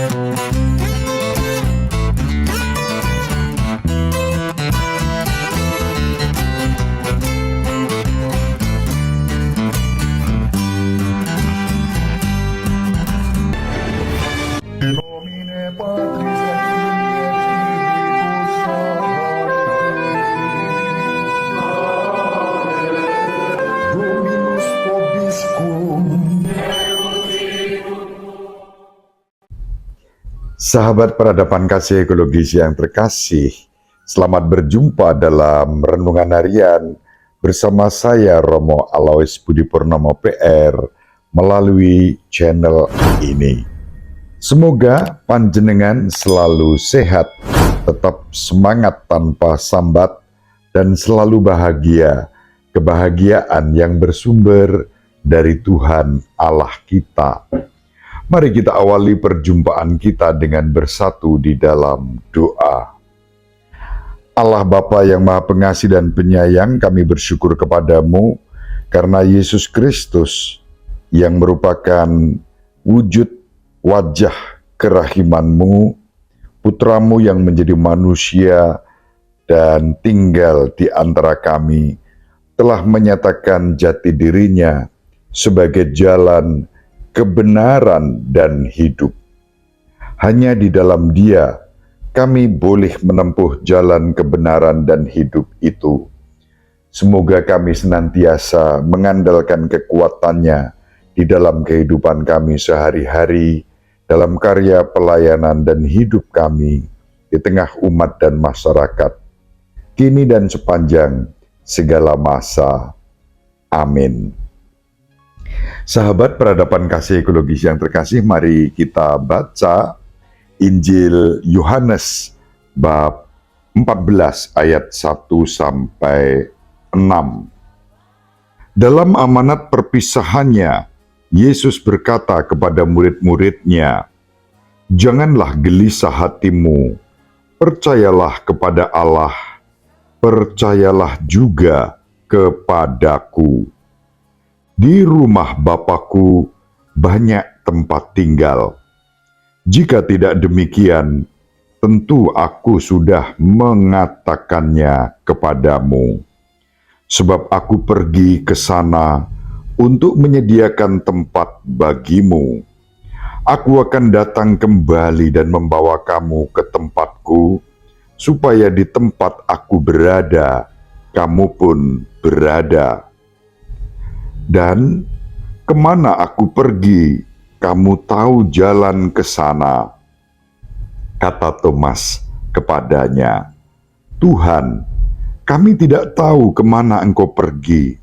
In nomine Patris et Filii et Spiritus Sancti. Dominus vobiscum. Sahabat peradaban kasih ekologis yang terkasih, selamat berjumpa dalam Renungan Harian bersama saya Romo Alois Budi Purnomo PR melalui channel ini. Semoga panjenengan selalu sehat, tetap semangat tanpa sambat, dan selalu bahagia, kebahagiaan yang bersumber dari Tuhan Allah kita. Mari kita awali perjumpaan kita dengan bersatu di dalam doa. Allah Bapa yang Maha Pengasih dan Penyayang, kami bersyukur kepadamu karena Yesus Kristus yang merupakan wujud wajah kerahiman-Mu, Putramu yang menjadi manusia dan tinggal di antara kami, telah menyatakan jati dirinya sebagai jalan kebenaran dan hidup. Hanya di dalam Dia kami boleh menempuh jalan kebenaran dan hidup itu. Semoga kami senantiasa mengandalkan kekuatannya di dalam kehidupan kami sehari-hari, dalam karya pelayanan dan hidup kami di tengah umat dan masyarakat, kini dan sepanjang segala masa. Amin. Sahabat peradaban kasih ekologis yang terkasih, mari kita baca Injil Yohanes bab 14 ayat 1 sampai 6. Dalam amanat perpisahannya, Yesus berkata kepada murid-muridnya, "Janganlah gelisah hatimu, percayalah kepada Allah, percayalah juga kepadaku. Di rumah Bapa-Ku banyak tempat tinggal. Jika tidak demikian, tentu Aku sudah mengatakannya kepadamu. Sebab Aku pergi ke sana untuk menyediakan tempat bagimu. Aku akan datang kembali dan membawa kamu ke tempatku, supaya di tempat Aku berada, kamu pun berada. Dan kemana Aku pergi, kamu tahu jalan ke sana." Kata Thomas kepadanya, "Tuhan, kami tidak tahu kemana Engkau pergi.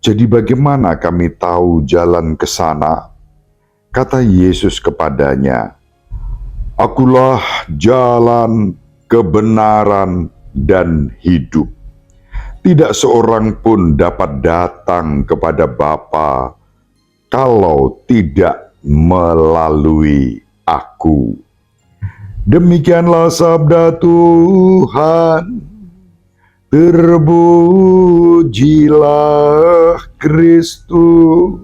Jadi bagaimana kami tahu jalan ke sana?" Kata Yesus kepadanya, "Akulah jalan, kebenaran, dan hidup. Tidak seorang pun dapat datang kepada Bapa kalau tidak melalui Aku." Demikianlah sabda Tuhan. Terpujilah Kristus.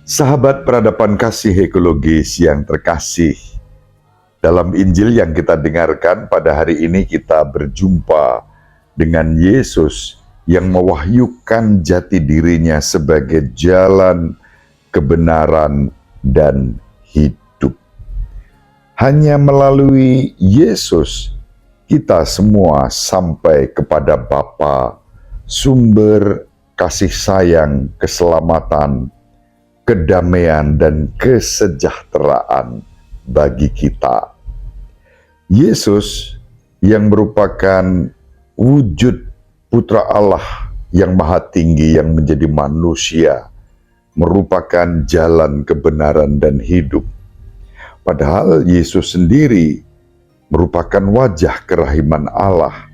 Sahabat peradaban kasih ekologis yang terkasih, dalam Injil yang kita dengarkan pada hari ini kita berjumpa dengan Yesus yang mewahyukan jati dirinya sebagai jalan, kebenaran, dan hidup. Hanya melalui Yesus kita semua sampai kepada Bapa, sumber kasih sayang, keselamatan, kedamaian, dan kesejahteraan bagi kita. Yesus yang merupakan wujud Putra Allah yang Maha Tinggi yang menjadi manusia, merupakan jalan kebenaran dan hidup. Padahal Yesus sendiri merupakan wajah kerahiman Allah,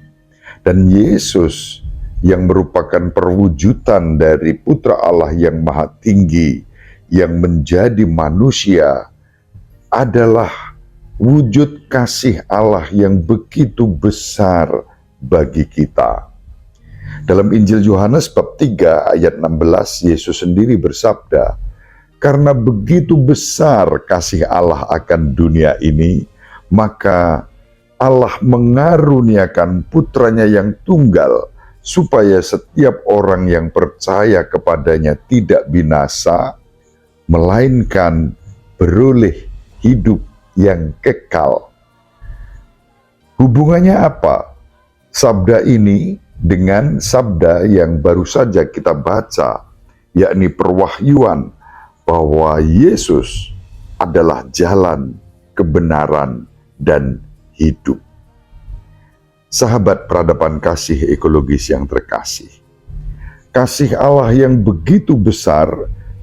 dan Yesus yang merupakan perwujudan dari Putra Allah yang Maha Tinggi yang menjadi manusia adalah wujud kasih Allah yang begitu besar bagi kita. Dalam Injil Yohanes bab 3 ayat 16, Yesus sendiri bersabda, karena begitu besar kasih Allah akan dunia ini, maka Allah mengaruniakan putranya yang tunggal, supaya setiap orang yang percaya kepadanya tidak binasa, melainkan beroleh hidup yang kekal. Hubungannya apa sabda ini dengan sabda yang baru saja kita baca, yakni perwahyuan bahwa Yesus adalah jalan, kebenaran, dan hidup. Sahabat peradaban kasih ekologis yang terkasih, kasih Allah yang begitu besar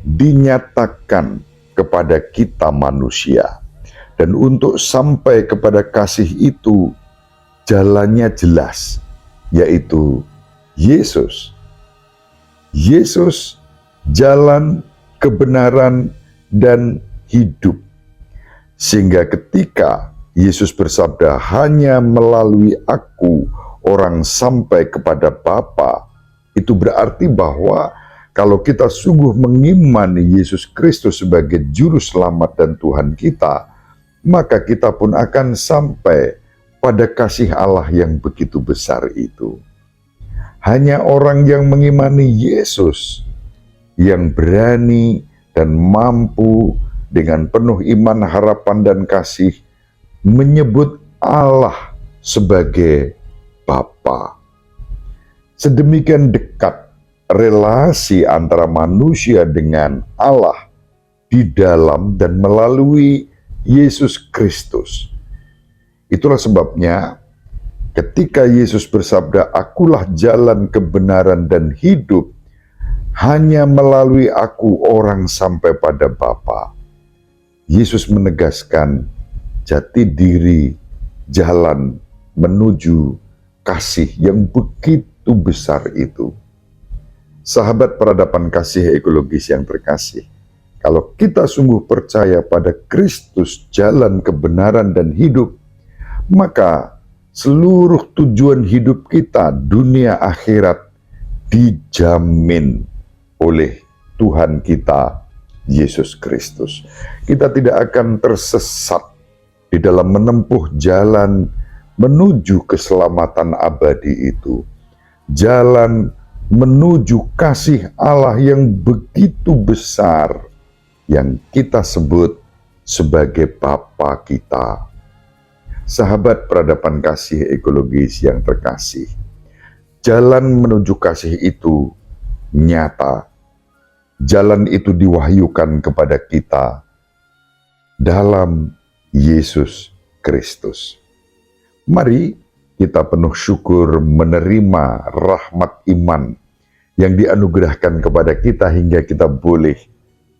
dinyatakan kepada kita manusia. Dan untuk sampai kepada kasih itu, jalannya jelas, yaitu Yesus. Yesus, jalan, kebenaran, dan hidup. Sehingga ketika Yesus bersabda, hanya melalui aku orang sampai kepada Bapa, itu berarti bahwa kalau kita sungguh mengimani Yesus Kristus sebagai juru selamat dan Tuhan kita, maka kita pun akan sampai pada kasih Allah yang begitu besar itu. Hanya orang yang mengimani Yesus yang berani dan mampu dengan penuh iman, harapan, dan kasih menyebut Allah sebagai Bapa. Sedemikian dekat relasi antara manusia dengan Allah di dalam dan melalui Yesus Kristus. Itulah sebabnya ketika Yesus bersabda, akulah jalan, kebenaran, dan hidup, hanya melalui aku orang sampai pada Bapa. Yesus menegaskan jati diri jalan menuju kasih yang begitu besar itu. Sahabat peradaban kasih ekologis yang terkasih, kalau kita sungguh percaya pada Kristus, jalan, kebenaran, dan hidup, maka seluruh tujuan hidup kita, dunia akhirat, dijamin oleh Tuhan kita, Yesus Kristus. Kita tidak akan tersesat di dalam menempuh jalan menuju keselamatan abadi itu. Jalan menuju kasih Allah yang begitu besar, yang kita sebut sebagai Bapa kita. Sahabat peradaban kasih ekologis yang terkasih, jalan menuju kasih itu nyata. Jalan itu diwahyukan kepada kita dalam Yesus Kristus. Mari kita penuh syukur menerima rahmat iman yang dianugerahkan kepada kita hingga kita boleh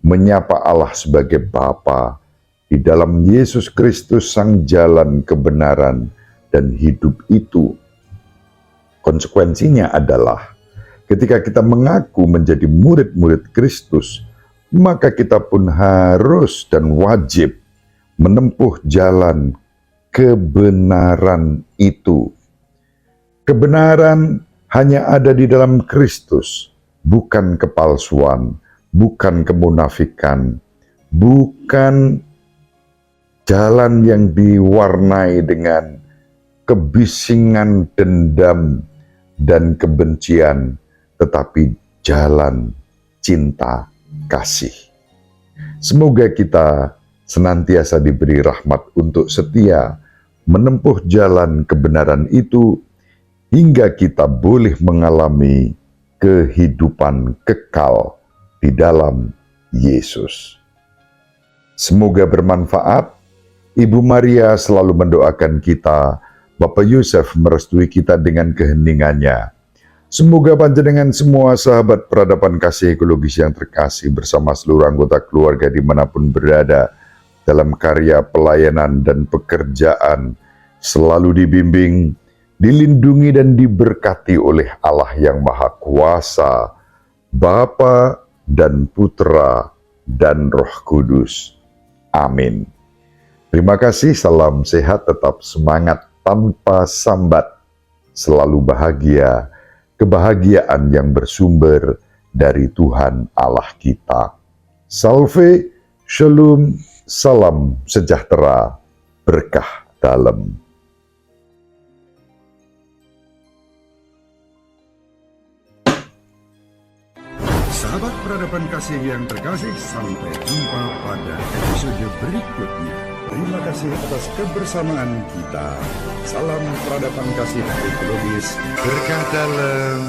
menyapa Allah sebagai Bapa di dalam Yesus Kristus, sang jalan, kebenaran, dan hidup itu. Konsekuensinya adalah ketika kita mengaku menjadi murid-murid Kristus, maka kita pun harus dan wajib menempuh jalan kebenaran itu. Kebenaran hanya ada di dalam Kristus, bukan kepalsuan, bukan kemunafikan, bukan jalan yang diwarnai dengan kebisingan, dendam, dan kebencian, tetapi jalan cinta kasih. Semoga kita senantiasa diberi rahmat untuk setia menempuh jalan kebenaran itu, hingga kita boleh mengalami kehidupan kekal di dalam Yesus. Semoga bermanfaat. Ibu Maria selalu mendoakan kita, Bapak Yusuf merestui kita dengan keheningannya. Semoga panjenengan semua sahabat peradaban kasih ekologis yang terkasih bersama seluruh anggota keluarga dimanapun berada dalam karya pelayanan dan pekerjaan selalu dibimbing, dilindungi dan diberkati oleh Allah yang Maha Kuasa, Bapa dan Putra dan Roh Kudus. Amin. Terima kasih, salam sehat, tetap semangat tanpa sambat, selalu bahagia, kebahagiaan yang bersumber dari Tuhan Allah kita. Salve, shalom, salam sejahtera, berkah dalam. Sahabat peradaban kasih yang terkasih, sampai jumpa pada episode berikutnya. Terima kasih atas kebersamaan kita. Salam peradaban kasih ekologis, berkah dalam.